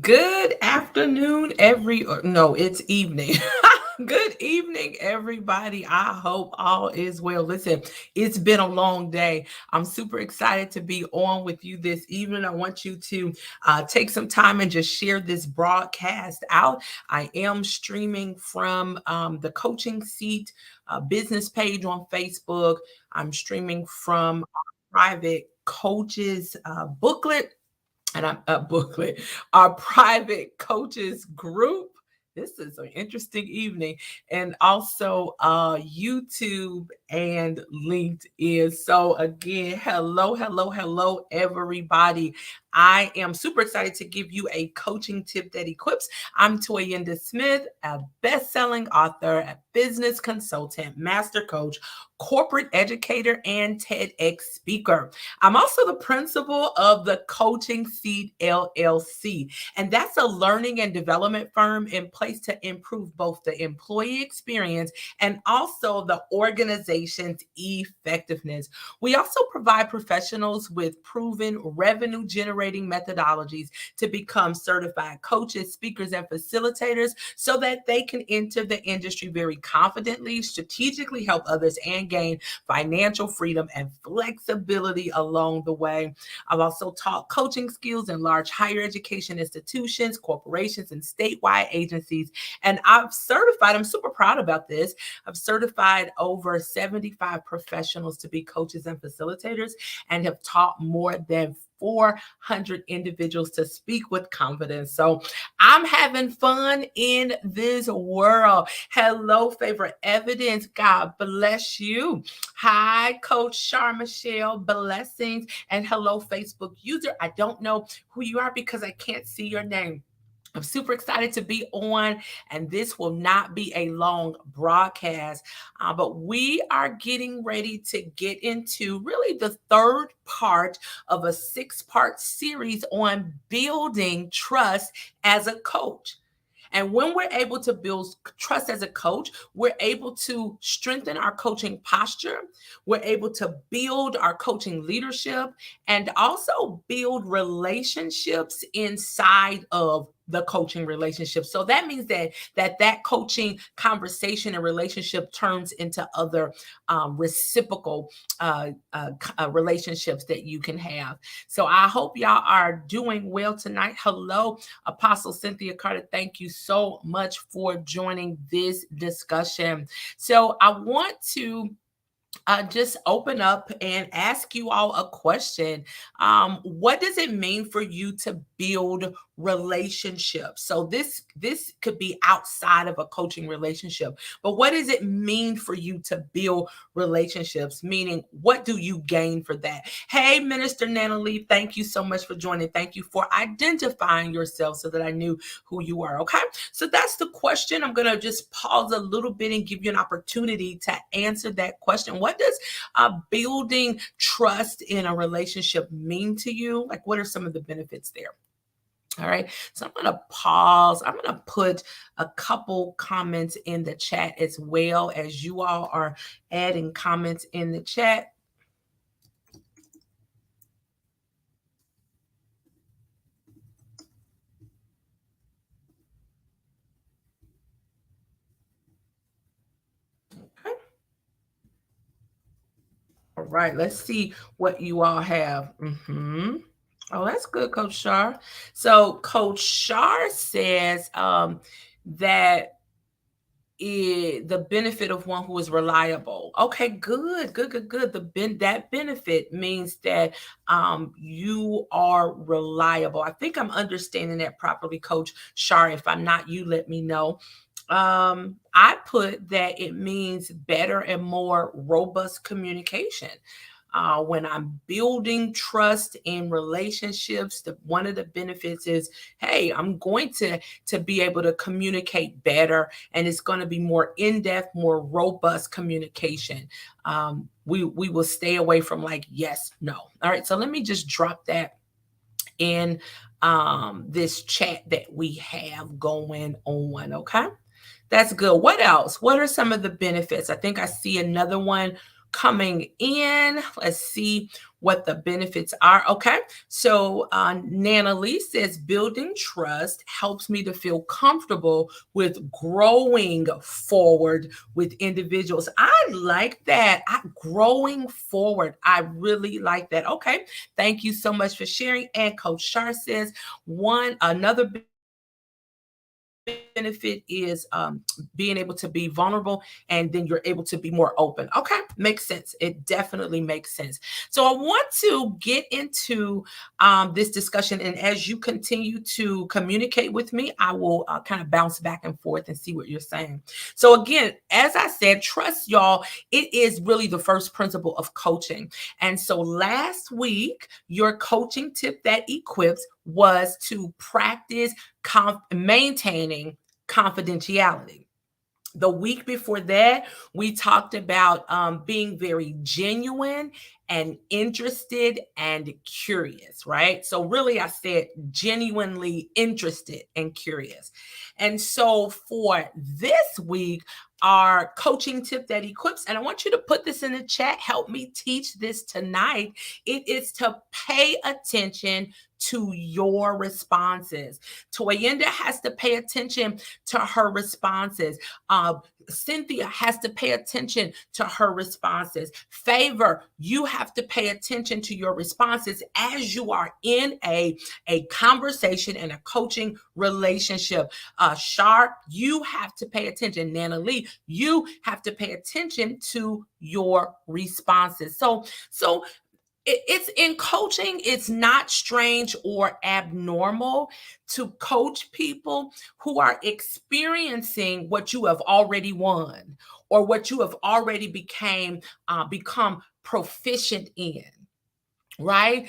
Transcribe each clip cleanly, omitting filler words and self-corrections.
Good afternoon, no, it's evening. Good evening, everybody. I hope all is well. Listen, it's been a long day. I'm super excited to be on with you this evening. I want you to take some time and just share this broadcast out. I am streaming from the Coaching Seat business page on Facebook. I'm streaming from our private coaches booklet and I'm a booklet, our private coaches group. This is an interesting evening, and also YouTube and LinkedIn. So again, hello, everybody. I am super excited to give you a coaching tip that equips. I'm Toyinda Smith, a best-selling author, a business consultant, master coach, corporate educator, and TEDx speaker. I'm also the principal of the Coaching Seat LLC, and that's a learning and development firm in place to improve both the employee experience and also the organization's effectiveness. We also provide professionals with proven revenue generating methodologies to become certified coaches, speakers, and facilitators so that they can enter the industry very confidently, strategically help others, and gain financial freedom and flexibility along the way. I've also taught coaching skills in large higher education institutions, corporations, and statewide agencies. And I'm super proud about this. I've certified over 75 professionals to be coaches and facilitators and have taught more than 400 individuals to speak with confidence. So I'm having fun in this world. Hello, favorite evidence. God bless you. Hi, Coach Char Michelle. Blessings. And hello, Facebook user. I don't know who you are because I can't see your name. I'm super excited to be on, and this will not be a long broadcast, but we are getting ready to get into really the third part of a six-part series on building trust as a coach. And when we're able to build trust as a coach, we're able to strengthen our coaching posture. We're able to build our coaching leadership and also build relationships inside of the coaching relationship. So that means that coaching conversation and relationship turns into other reciprocal relationships that you can have. So I hope y'all are doing well tonight. Hello, Apostle Cynthia Carter. Thank you so much for joining this discussion. So I want to just open up and ask you all a question. What does it mean for you to build relationships? So this could be outside of a coaching relationship, but what does it mean for you to build relationships? Meaning, what do you gain for that? Hey, Minister Natalie, thank you so much for joining. Thank you for identifying yourself so that I knew who you are. Okay, so that's the question. I'm gonna just pause a little bit and give you an opportunity to answer that question. What does building trust in a relationship mean to you? Like, what are some of the benefits there? All right. So I'm going to pause. I'm going to put a couple comments in the chat as well as you all are adding comments in the chat. Okay. All right. Let's see what you all have. Oh, that's good, Coach Shar. So Coach Shar says that the benefit of one who is reliable. Okay, good. That benefit means that you are reliable. I think I'm understanding that properly, Coach Shar. If I'm not, you let me know. I put that it means better and more robust communication. When I'm building trust in relationships, one of the benefits is, hey, I'm going to be able to communicate better, and it's going to be more in-depth, more robust communication. We will stay away from like yes, no. All right, so let me just drop that in this chat that we have going on. Okay, that's good. What else? What are some of the benefits? I think I see another one coming in. Let's see what the benefits are. Okay. So Nana Lee says building trust helps me to feel comfortable with growing forward with individuals. I like that. Growing forward. I really like that. Okay. Thank you so much for sharing. And Coach Shar says another benefit is being able to be vulnerable, and then you're able to be more open. Okay, makes sense. It definitely makes sense. So I want to get into this discussion, and as you continue to communicate with me, I will kind of bounce back and forth and see what you're saying. So again, as I said, trust, y'all, it is really the first principle of coaching. And so last week, your coaching tip that equips was to practice maintaining confidentiality. The week before that, we talked about being very genuine and interested and curious, right? So, really, I said genuinely interested and curious. And so, for this week, our coaching tip that equips, and I want you to put this in the chat, help me teach this tonight. It is to pay attention to your responses. Toyinda has to pay attention to her responses. Cynthia has to pay attention to her responses. Favor, you have to pay attention to your responses as you are in a conversation and a coaching relationship. Shar, you have to pay attention. Nana Lee, you have to pay attention to your responses. So it's in coaching, it's not strange or abnormal to coach people who are experiencing what you have already won or what you have already become proficient in. Right?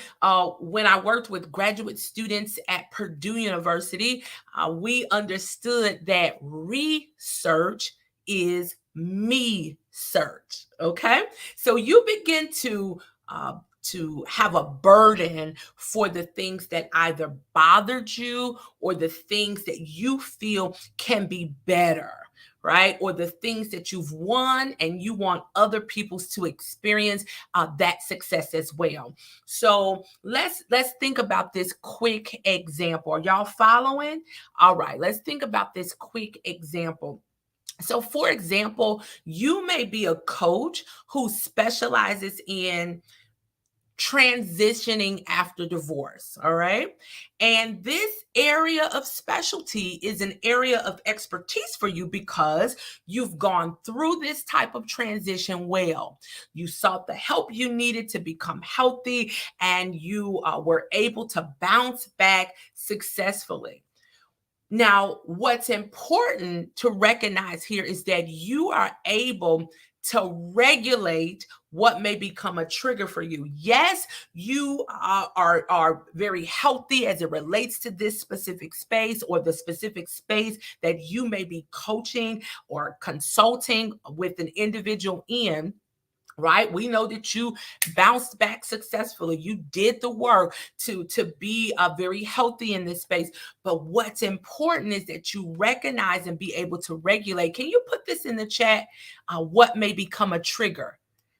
When I worked with graduate students at Purdue University, we understood that research is me search. Okay. So you begin to have a burden for the things that either bothered you or the things that you feel can be better, right? Or the things that you've won and you want other people to experience that success as well. So let's think about this quick example. Are y'all following? All right, let's think about this quick example. So, for example, you may be a coach who specializes in transitioning after divorce. All right. And this area of specialty is an area of expertise for you because you've gone through this type of transition well. You sought the help you needed to become healthy, and you were able to bounce back successfully. Now, what's important to recognize here is that you are able to regulate what may become a trigger for you. Yes, you are very healthy as it relates to this specific space or the specific space that you may be coaching or consulting with an individual in. Right? We know that you bounced back successfully. You did the work to be very healthy in this space. But what's important is that you recognize and be able to regulate. Can you put this in the chat? What may become a trigger,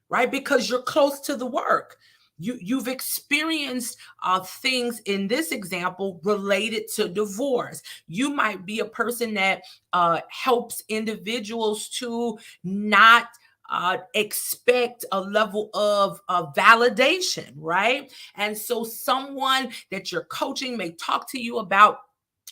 right? Because you're close to the work. You've experienced things in this example related to divorce. You might be a person that helps individuals to not expect a level of validation, right? And so someone that you're coaching may talk to you about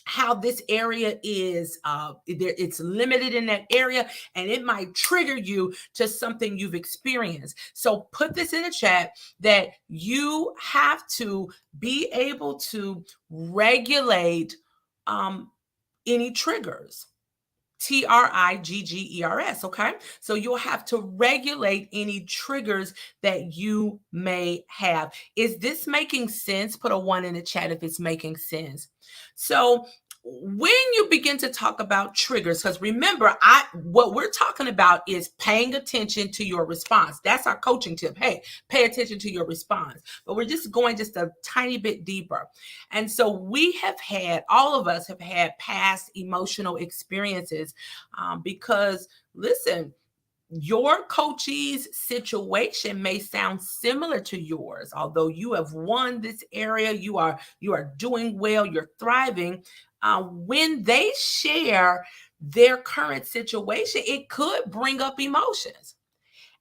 how this area is it's limited in that area, and it might trigger you to something you've experienced. So put this in the chat that you have to be able to regulate any triggers. triggers. Okay. So you'll have to regulate any triggers that you may have. Is this making sense? Put a 1 in the chat if it's making sense. So when you begin to talk about triggers, because remember, what we're talking about is paying attention to your response. That's our coaching tip. Hey, pay attention to your response. But we're just going just a tiny bit deeper. And so all of us have had past emotional experiences because, listen, Your coachee's situation may sound similar to yours, although you have won this area, you are doing well, you're thriving. When they share their current situation, it could bring up emotions.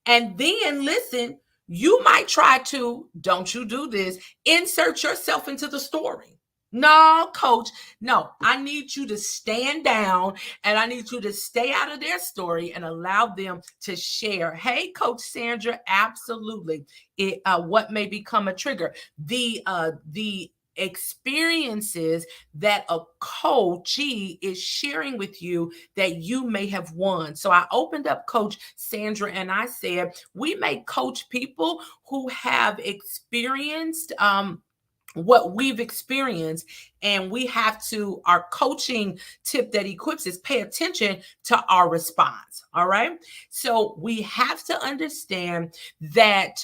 And then listen, you might try to, don't you do this, insert yourself into the story. No, coach, no, I need you to stand down and I need you to stay out of their story and allow them to share. Hey, Coach Sandra, absolutely. What may become a trigger? The experiences that a coachee is sharing with you that you may have won. So I opened up Coach Sandra and I said, we may coach people who have experienced what we've experienced, and we have to, our coaching tip that equips is pay attention to our response. All right, so we have to understand that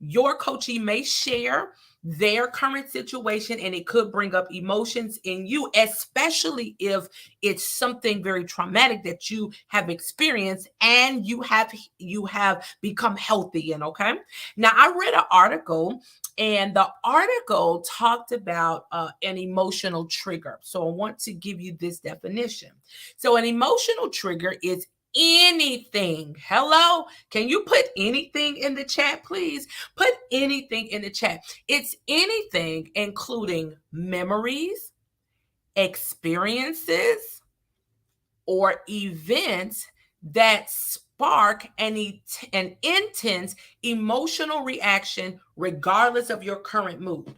your coachee may share their current situation and it could bring up emotions in you, especially if it's something very traumatic that you have experienced and you have become healthy in. Okay, now I read an article and the article talked about an emotional trigger. So I want to give you this definition. So an emotional trigger is anything. Hello? Can you put anything in the chat, please? Put anything in the chat. It's anything, including memories, experiences, or events that spark an intense emotional reaction regardless of your current mood.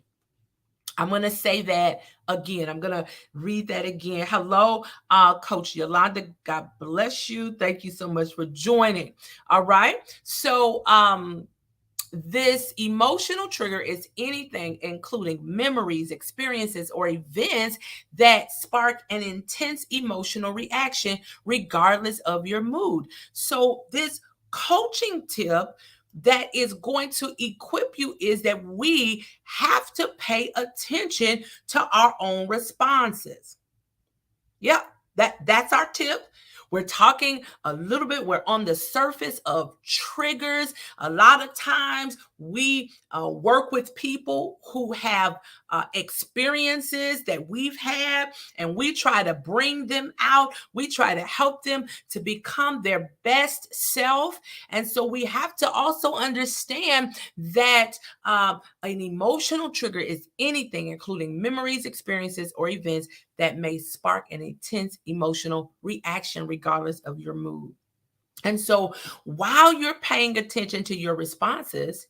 I'm going to say that again. I'm going to read that again. Hello, Coach Yolanda. God bless you. Thank you so much for joining. All right. So, this emotional trigger is anything, including memories, experiences, or events that spark an intense emotional reaction, regardless of your mood. So, this coaching tip that is going to equip you is that we have to pay attention to our own responses. Yeah, that's our tip. We're talking a little bit, we're on the surface of triggers. A lot of times we work with people who have experiences that we've had, and we try to bring them out. We try to help them to become their best self. And so we have to also understand that an emotional trigger is anything, including memories, experiences, or events that may spark an intense emotional reaction regardless of your mood. And so while you're paying attention to your responses,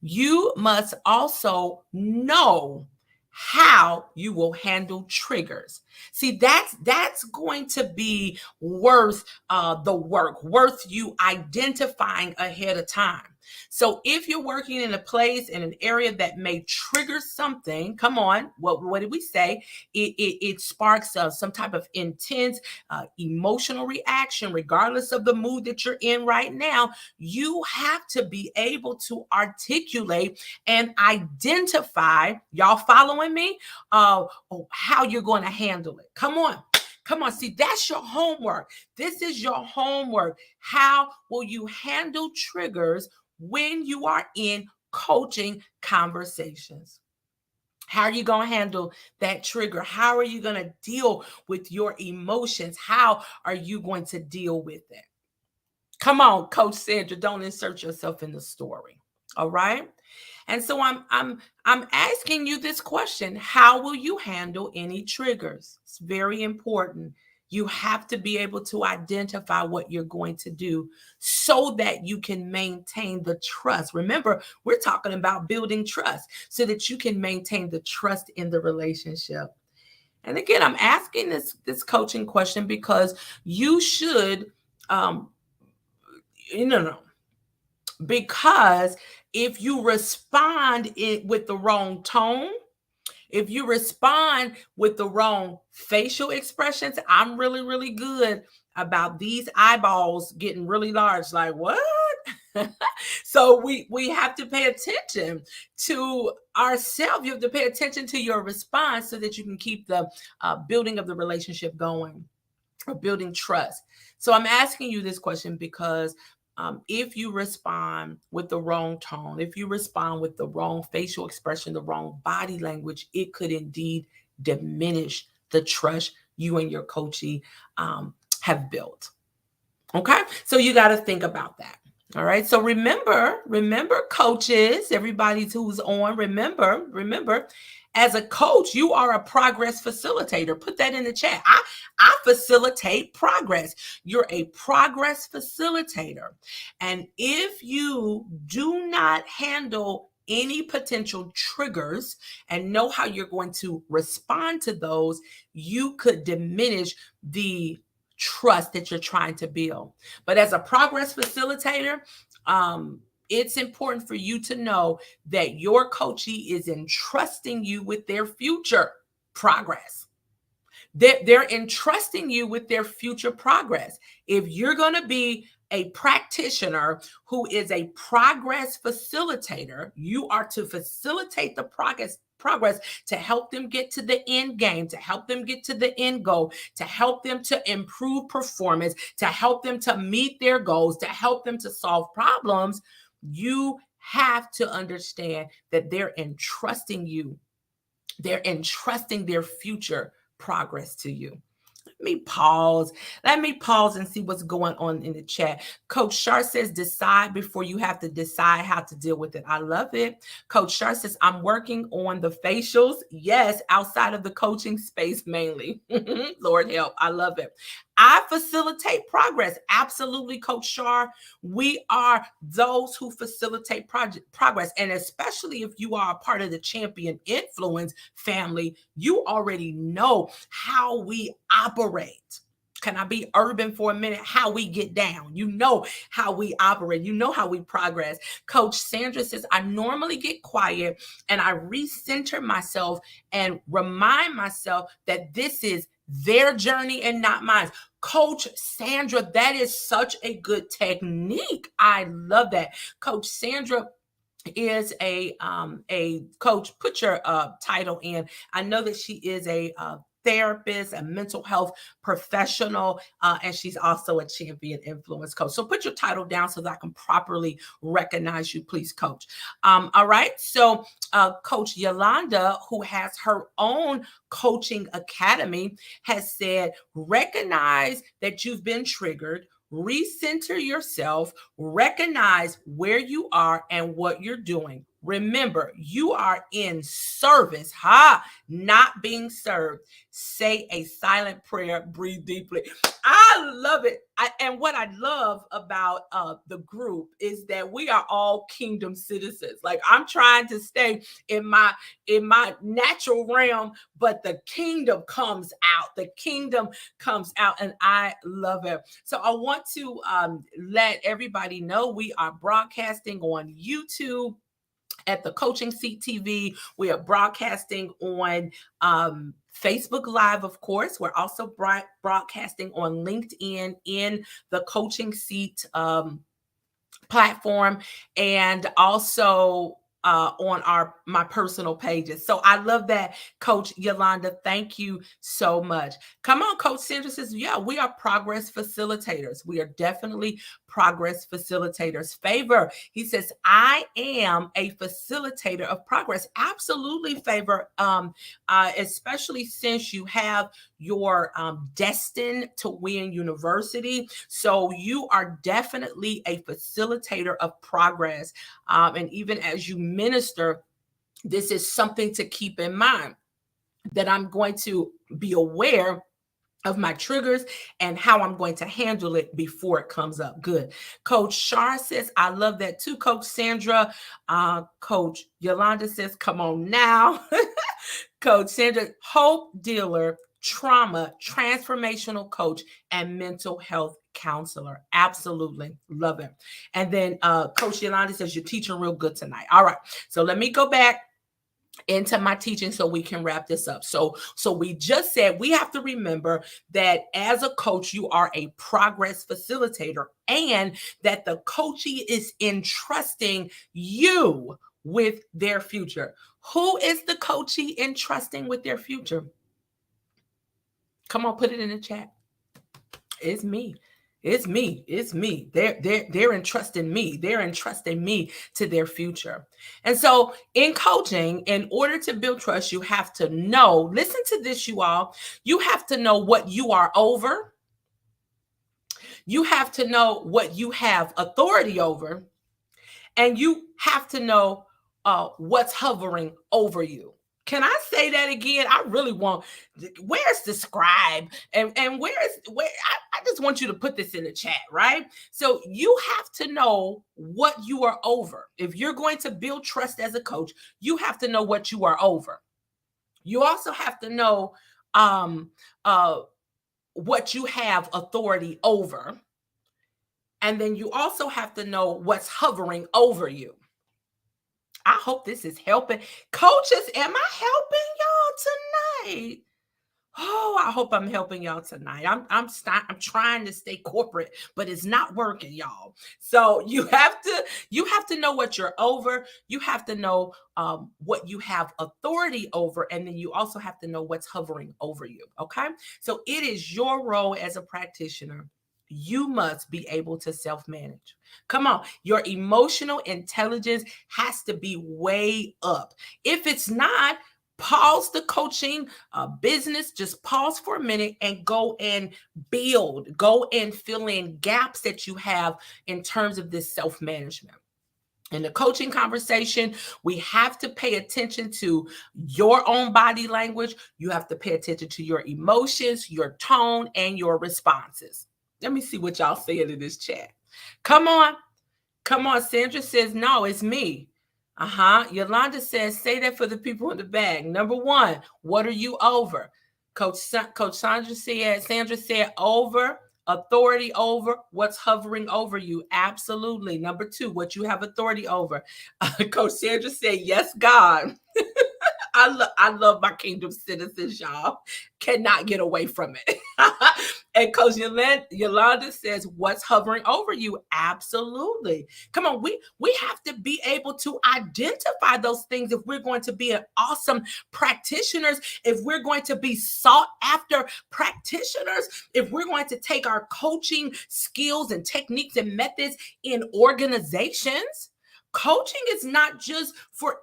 you must also know how you will handle triggers. See, that's going to be worth the work, worth you identifying ahead of time. So if you're working in a place, in an area that may trigger something, come on, what did we say? It sparks some type of intense emotional reaction, regardless of the mood that you're in right now. You have to be able to articulate and identify, y'all following me, how you're going to handle it. Come on. Come on, see, that's your homework. This is your homework. How will you handle triggers when you are in coaching conversations? How are you going to handle that trigger? How are you going to deal with your emotions? How are you going to deal with it? Come on, Coach Sandra, don't insert yourself in the story. All right? And so I'm asking you this question. How will you handle any triggers? It's very important. You have to be able to identify what you're going to do so that you can maintain the trust. Remember, we're talking about building trust so that you can maintain the trust in the relationship. And again, I'm asking this coaching question because you should, no, because if you respond with the wrong tone, if you respond with the wrong facial expressions, I'm really, really good about these eyeballs getting really large. Like, what? So we have to pay attention to ourselves. You have to pay attention to your response so that you can keep the building of the relationship going. or building trust. So I'm asking you this question because if you respond with the wrong tone, if you respond with the wrong facial expression, the wrong body language, it could indeed diminish the trust you and your coachee have built. Okay, so you got to think about that. All right, so remember, coaches, everybody who's on, remember, as a coach, you are a progress facilitator. Put that in the chat. I facilitate progress. You're a progress facilitator. And if you do not handle any potential triggers and know how you're going to respond to those, you could diminish the trust that you're trying to build. But as a progress facilitator, it's important for you to know that your coachee is entrusting you with their future progress. They're entrusting you with their future progress. If you're going to be a practitioner who is a progress facilitator, you are to facilitate the progress to help them get to the end game, to help them get to the end goal, to help them to improve performance, to help them to meet their goals, to help them to solve problems. You have to understand that they're entrusting you. They're entrusting their future progress to you. Let me pause and see what's going on in the chat. Coach Shar says, decide before you have to decide how to deal with it. I love it. Coach Shar says, I'm working on the facials. Yes, outside of the coaching space mainly. Lord help. I love it. I facilitate progress. Absolutely, Coach Shar. We are those who facilitate progress. And especially if you are a part of the Champion Influence family, you already know how we operate. Can I be urban for a minute? How we get down. You know how we operate. You know how we progress. Coach Sandra says, I normally get quiet and I recenter myself and remind myself that this is their journey and not mine. Coach Sandra, that is such a good technique. I love that. Coach Sandra is a coach. Put your title in. I know that she is a therapist, a mental health professional, and she's also a Champion Influence coach. So put your title down so that I can properly recognize you, please, Coach. All right. So Coach Yolanda, who has her own coaching academy, has said, recognize that you've been triggered. Recenter yourself, recognize where you are and what you're doing. Remember, you are in service, not being served. Say a silent prayer, breathe deeply. I love it. And what I love about the group is that we are all kingdom citizens. Like, I'm trying to stay in my natural realm, but the kingdom comes out. The kingdom comes out, and I love it. So I want to let everybody know we are broadcasting on YouTube at the Coaching Seat TV. We are broadcasting on Facebook Live, of course. We're also broadcasting on LinkedIn in the Coaching Seat platform, and also on my personal pages. So I love that, Coach Yolanda. Thank you so much. Come on, Coach Sandra says, yeah, we are progress facilitators. We are definitely progress facilitators. Favor, he says, I am a facilitator of progress. Absolutely, Favor. Especially since you have your Destined to Win University. So you are definitely a facilitator of progress. And even as you minister, this is something to keep in mind, that I'm going to be aware of my triggers and how I'm going to handle it before it comes up. Good. Coach Shar says, I love that too, Coach Sandra. Coach Yolanda says, come on now. Coach Sandra, hope dealer, trauma, transformational coach, and mental health counselor. Absolutely. Love it. And then Coach Yolanda says, you're teaching real good tonight. All right. So let me go back into my teaching so we can wrap this up. So we just said we have to remember that as a coach, you are a progress facilitator, and that the coachee is entrusting you with their future. Who is the coachee entrusting with their future? Come on, put it in the chat. It's me. It's me. It's me. They're entrusting me. They're entrusting me to their future. And so in coaching, in order to build trust, you have to know, listen to this, you all, you have to know what you are over. You have to know what you have authority over, and you have to know what's hovering over you. Can I say that again? I really want. Where's the scribe? And where? I just want you to put this in the chat, right? So you have to know what you are over. If you're going to build trust as a coach, you have to know what you are over. You also have to know um, uh, what you have authority over, and then you also have to know what's hovering over you. I hope this is helping. Coaches, am I helping y'all tonight? Oh, I hope I'm helping y'all tonight. I'm trying to stay corporate, but it's not working, y'all. So you have to know what you're over. You have to know what you have authority over, and then you also have to know what's hovering over you. Okay, so it is your role as a practitioner. You must be able to self-manage. Come on, your emotional intelligence has to be way up. If it's not, pause the coaching business, just pause for a minute and go and go and fill in gaps that you have in terms of this self-management. In the coaching conversation, we have to pay attention to your own body language. You have to pay attention to your emotions, your tone, and your responses. Let me see what y'all saying in this chat. Come on. Come on. Sandra says, no, it's me. Yolanda says, say that for the people in the back. Number one, what are you over? Coach Sandra said, over, authority over, what's hovering over you. Absolutely. Number two, what you have authority over. Coach Sandra said, yes, God. I love my kingdom citizens, y'all. Cannot get away from it. And Coach Yolanda says, what's hovering over you? Absolutely. Come on, we have to be able to identify those things if we're going to be an awesome practitioners, if we're going to be sought after practitioners, if we're going to take our coaching skills and techniques and methods in organizations. Coaching is not just for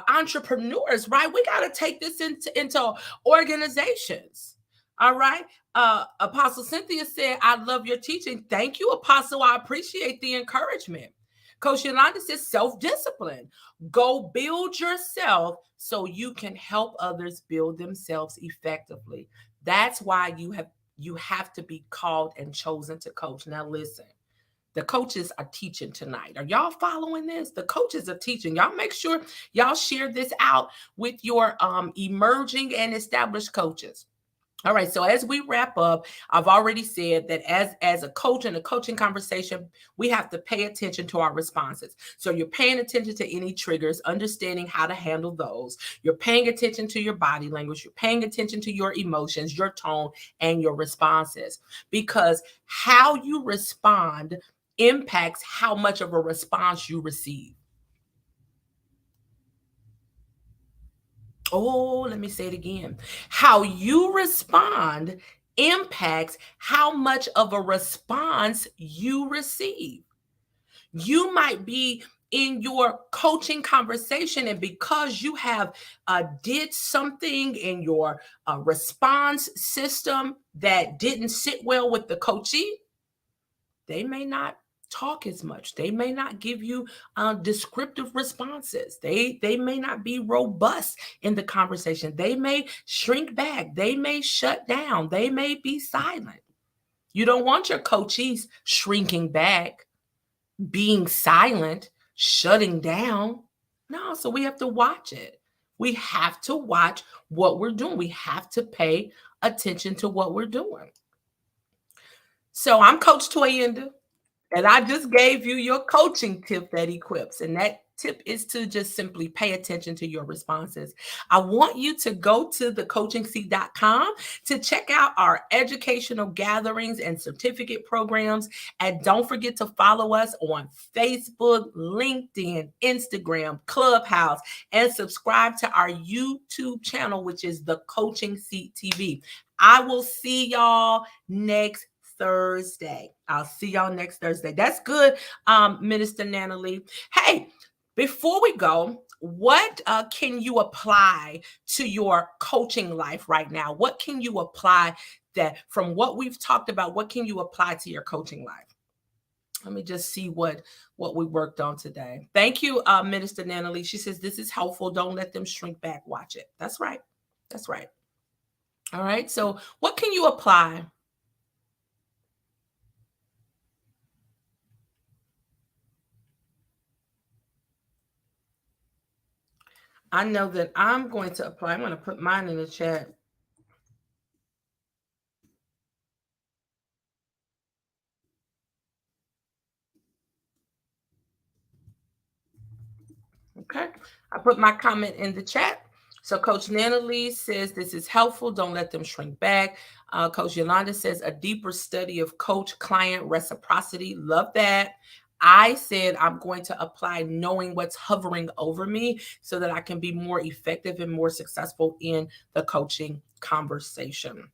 entrepreneurs, right? We got to take this into organizations. All right. Apostle Cynthia said, I love your teaching. Thank you, Apostle. I appreciate the encouragement. Coach Yolanda says, self-discipline. Go build yourself so you can help others build themselves effectively. That's why you have to be called and chosen to coach. Now listen. The coaches are teaching tonight. Are y'all following this? The coaches are teaching. Y'all make sure y'all share this out with your emerging and established coaches. All right, so as we wrap up, I've already said that as a coach in a coaching conversation, we have to pay attention to our responses. So you're paying attention to any triggers, understanding how to handle those. You're paying attention to your body language. You're paying attention to your emotions, your tone, and your responses. Because how you respond impacts how much of a response you receive. Oh, let me say it again. How you respond impacts how much of a response you receive. You might be in your coaching conversation, and because you have did something in your response system that didn't sit well with the coachee, they may not talk as much. They may not give you descriptive responses. They may not be robust in the conversation. They may shrink back. They may shut down. They may be silent. You don't want your coachees shrinking back, being silent, shutting down. No, so we have to watch it. We have to watch what we're doing. We have to pay attention to what we're doing. So I'm Coach Toyinda. And I just gave you your coaching tip that equips. And that tip is to just simply pay attention to your responses. I want you to go to thecoachingseat.com to check out our educational gatherings and certificate programs. And don't forget to follow us on Facebook, LinkedIn, Instagram, Clubhouse, and subscribe to our YouTube channel, which is The Coaching Seat TV. I will see y'all next Thursday. I'll see y'all next Thursday. That's good, Minister Natalie. Hey, before we go, what can you apply to your coaching life right now? What can you apply that from what we've talked about? What can you apply to your coaching life? Let me just see what we worked on today. Thank you, Minister Natalie. She says this is helpful. Don't let them shrink back. Watch it. That's right. That's right. All right. So, what can you apply? I know that I'm going to apply. I'm going to put mine in the chat. Okay. I put my comment in the chat. So Coach Natalie says this is helpful. Don't let them shrink back. Coach Yolanda says a deeper study of coach-client reciprocity. Love that. I said I'm going to apply knowing what's hovering over me so that I can be more effective and more successful in the coaching conversation.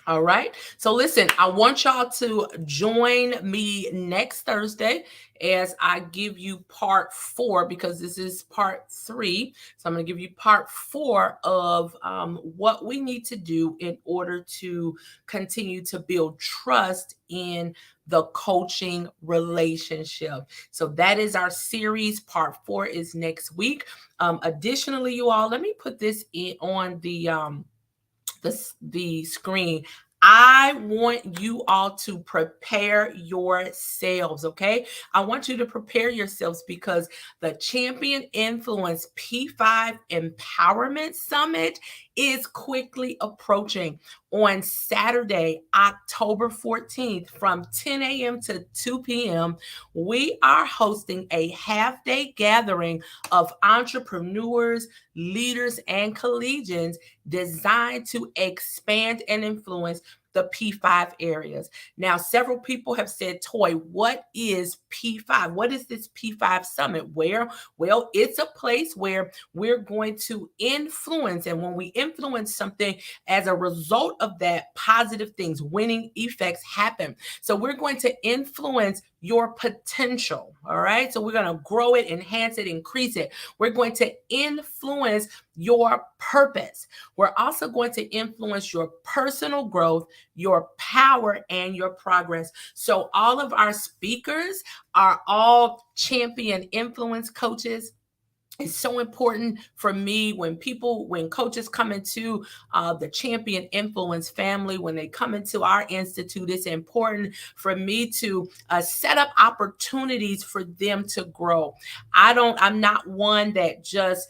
All right. So listen, I want y'all to join me next Thursday as I give you part 4 because this is part 3. So I'm going to give you part 4 of what we need to do in order to continue to build trust in the coaching relationship. So that is our series. Part 4 is next week. Additionally, you all, let me put this on the screen. I want you all to prepare yourselves, okay? I want you to prepare yourselves because the Champion Influence P5 Empowerment Summit is quickly approaching on Saturday, October 14th from 10 a.m. to 2 p.m. We are hosting a half-day gathering of entrepreneurs, leaders, and collegians designed to expand and influence the P5 areas. Now, several people have said, Toy, what is P5? What is this P5 summit? Well, it's a place where we're going to influence. And when we influence something, as a result of that, positive things, winning effects happen. So we're going to influence your potential. All right. So we're going to grow it, enhance it, increase it. We're going to influence your purpose. We're also going to influence your personal growth, your power, and your progress. So all of our speakers are all champion influence coaches. It's so important for me when coaches come into the Champion Influence family, when they come into our institute, it's important for me to set up opportunities for them to grow. I'm not one that just,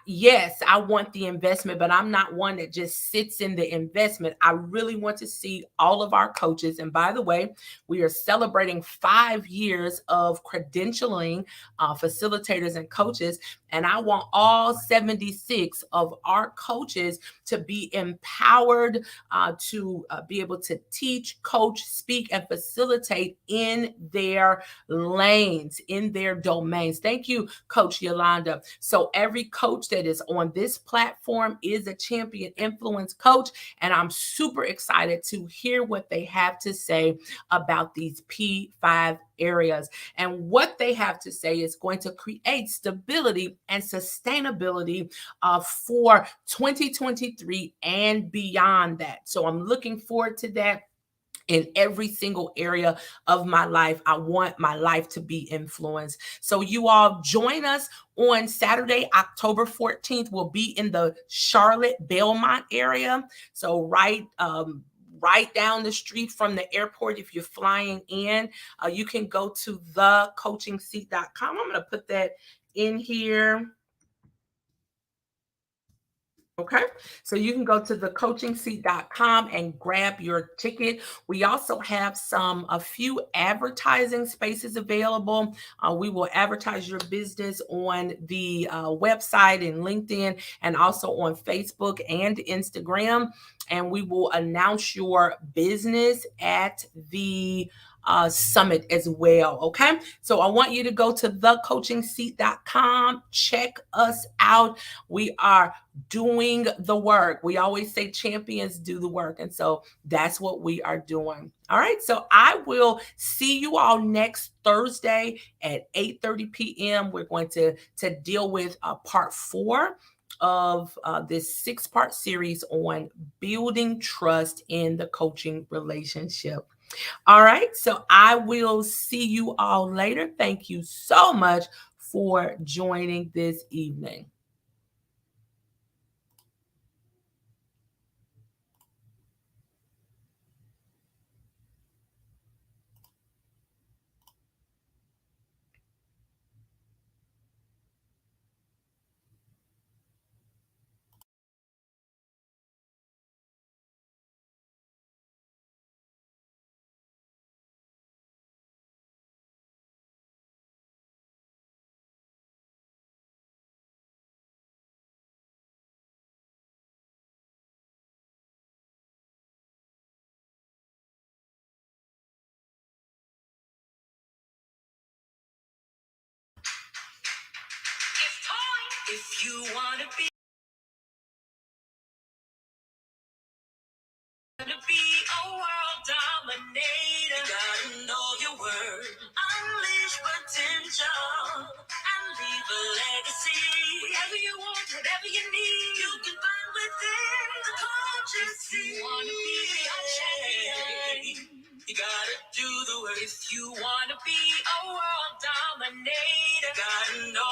yes, I want the investment, but I'm not one that just sits in the investment. I really want to see all of our coaches. And by the way, we are celebrating 5 years of credentialing facilitators and coaches. And I want all 76 of our coaches to be empowered to be able to teach, coach, speak, and facilitate in their lanes, in their domains. Thank you, Coach Yolanda. So every coach that is on this platform is a Champion Influence coach. And I'm super excited to hear what they have to say about these P5 areas. And what they have to say is going to create stability and sustainability for 2023 and beyond that. So I'm looking forward to that. In every single area of my life, I want my life to be influenced. So you all join us on Saturday, October 14th. We'll be in the Charlotte Belmont area. So right down the street from the airport. If you're flying in, you can go to thecoachingseat.com. I'm going to put that in here. Okay, so you can go to thecoachingseat.com and grab your ticket. We also have a few advertising spaces available. We will advertise your business on the website and LinkedIn and also on Facebook and Instagram. And we will announce your business at the summit as well. Okay. So I want you to go to thecoachingseat.com. Check us out. We are doing the work. We always say champions do the work. And so that's what we are doing. All right. So I will see you all next Thursday at 8:30 p.m. We're going to deal with part 4 of this 6-part series on building trust in the coaching relationship. All right. So I will see you all later. Thank you so much for joining this evening. If you want to be a world dominator, you gotta know your word. Unleash potential and leave a legacy. Whatever you want, whatever you need, you can find within the coaching seat. You wanna be a champion, you gotta do the work. If you wanna be a world dominator, you gotta know